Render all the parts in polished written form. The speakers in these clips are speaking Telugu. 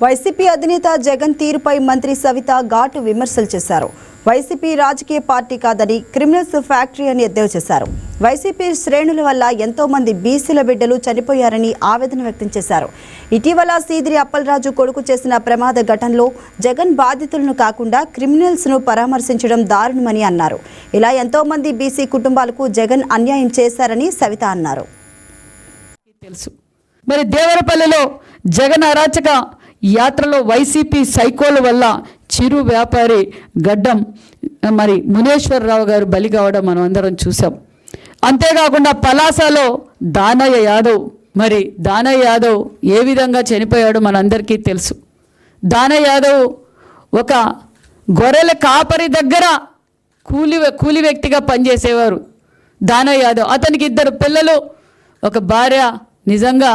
వైసీపీ అధినేత జగన్ తీరుపై మంత్రి సవిత ఘాటు విమర్శలు చేశారు. వైసీపీ రాజకీయ పార్టీ కాదని, క్రిమినల్స్ ఫ్యాక్టరీ అని ఎద్దేవా చేశారు. వైసీపీ శ్రేణుల వల్ల ఎంతో మంది బీసీల బిడ్డలు చనిపోయారని ఆవేదన వ్యక్తం చేశారు. ఇటీవల సీదిరి అప్పలరాజు కొడుకు చేసిన ప్రమాద ఘటనలో జగన్ బాధితులను కాకుండా క్రిమినల్స్ ను పరామర్శించడం దారుణమని అన్నారు. ఇలా ఎంతో మంది బీసీ కుటుంబాలకు జగన్ అన్యాయం చేశారని సవిత అన్నారు. మరి దేవరపల్లిలో జగన్ అరాచక యాత్రలో వైసీపీ సైకోల వల్ల చిరు వ్యాపారి గడ్డం మరి మునేశ్వరరావు గారు బలి కావడం మనం అందరం చూసాం. అంతేకాకుండా పలాసలో దానయ్య యాదవ్ ఏ విధంగా చనిపోయాడో మనందరికీ తెలుసు. దానయ్య యాదవ్ ఒక గొర్రెల కాపరి దగ్గర కూలి వ్యక్తిగా పనిచేసేవారు. దానయ్య యాదవ్ అతనికి 2 పిల్లలు, ఒక భార్య. నిజంగా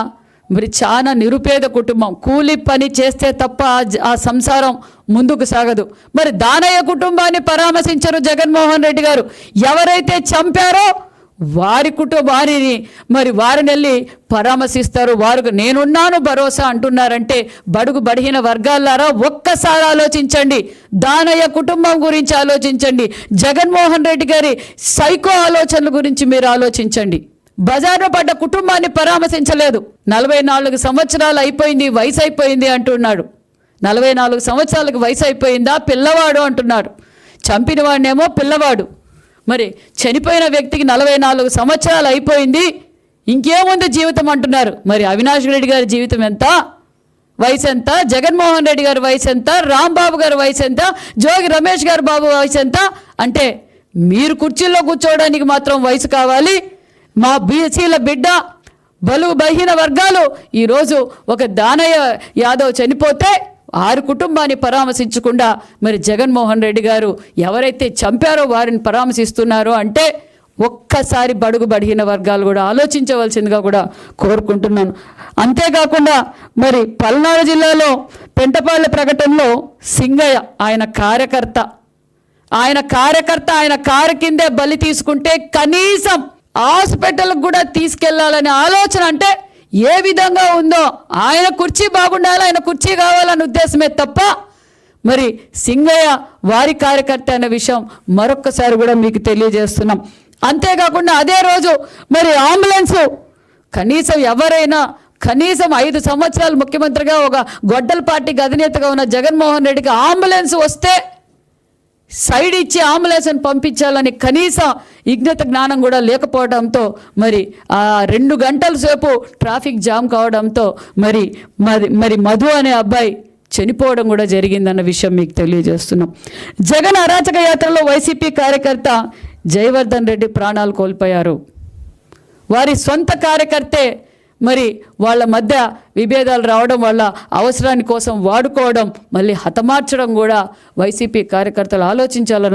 మరి చాలా నిరుపేద కుటుంబం. కూలి పని చేస్తే తప్ప ఆ సంసారం ముందుకు సాగదు. మరి దానయ్య కుటుంబాన్ని పరామర్శించరు జగన్మోహన్ రెడ్డి గారు. ఎవరైతే చంపారో వారిని వెళ్ళి పరామర్శిస్తారు. వారికి నేనున్నాను భరోసా అంటున్నారంటే బడుగు బడిహీన వర్గాలారా ఒక్కసారి ఆలోచించండి. దానయ్య కుటుంబం గురించి ఆలోచించండి. జగన్మోహన్ రెడ్డి గారి సైకో ఆలోచనల గురించి మీరు ఆలోచించండి. బజార్లో పడ్డ కుటుంబాన్ని పరామర్శించలేదు. 44 సంవత్సరాలు అయిపోయింది, వయసు అయిపోయింది అంటున్నాడు. 44 సంవత్సరాలకు వయసు అయిపోయిందా? పిల్లవాడు అంటున్నాడు. చంపిన వాడినేమో పిల్లవాడు. మరి చనిపోయిన వ్యక్తికి 44 సంవత్సరాలు అయిపోయింది, ఇంకేముంది జీవితం అంటున్నారు. మరి అవినాష్ రెడ్డి గారి జీవితం ఎంత, వయసు ఎంత? జగన్మోహన్ రెడ్డి గారి వయసు ఎంత? రాంబాబు గారి వయసు ఎంత? జోగి రమేష్ గారి బాబు వయసు ఎంత? అంటే మీరు కుర్చీల్లో కూర్చోవడానికి మాత్రం వయసు కావాలి. మా బీసీల బిడ్డ బలుగు బలహీన వర్గాలు ఈరోజు ఒక దానయ్య యాదవ్ చనిపోతే ఆరు కుటుంబాన్ని పరామర్శించకుండా మరి జగన్మోహన్ రెడ్డి గారు ఎవరైతే చంపారో వారిని పరామర్శిస్తున్నారో అంటే ఒక్కసారి బడుగు బలహీన వర్గాలు కూడా ఆలోచించవలసిందిగా కూడా కోరుకుంటున్నాను. అంతేకాకుండా మరి పల్నాడు జిల్లాలో పెంటపాళ్ళ ప్రకటనలో సింగయ్య ఆయన కారు కిందే బలి తీసుకుంటే కనీసం హాస్పిటల్కి కూడా తీసుకెళ్లాలనే ఆలోచన అంటే ఏ విధంగా ఉందో. ఆయన కుర్చీ బాగుండాలి, ఆయన కుర్చీ కావాలనే ఉద్దేశమే తప్ప మరి సింగయ్య వారి కార్యకర్త అనే విషయం మరొక్కసారి కూడా మీకు తెలియజేస్తున్నాం. అంతేకాకుండా అదే రోజు మరి అంబులెన్స్ కనీసం 5 సంవత్సరాలు ముఖ్యమంత్రిగా ఒక గొడ్డల పార్టీకి అధినేతగా ఉన్న జగన్మోహన్ రెడ్డికి అంబులెన్స్ వస్తే సైడ్ ఇచ్చి అంబులెన్స్ని పంపించాలని కనీస విజ్ఞత జ్ఞానం కూడా లేకపోవడంతో మరి 2 గంటల సేపు ట్రాఫిక్ జామ్ కావడంతో మరి మధు అనే అబ్బాయి చనిపోవడం కూడా జరిగిందన్న విషయం మీకు తెలియజేస్తున్నాం. జగన్ అరాచక యాత్రలో వైసీపీ కార్యకర్త జయవర్ధన్ రెడ్డి ప్రాణాలు కోల్పోయారు. వారి సొంత కార్యకర్తే మరి వాళ్ళ మధ్య విభేదాలు రావడం వల్ల అవసరాని కోసం వాడుకోవడం, మళ్ళీ హతమార్చడం కూడా వైసీపీ కార్యకర్తలు ఆలోచించాలని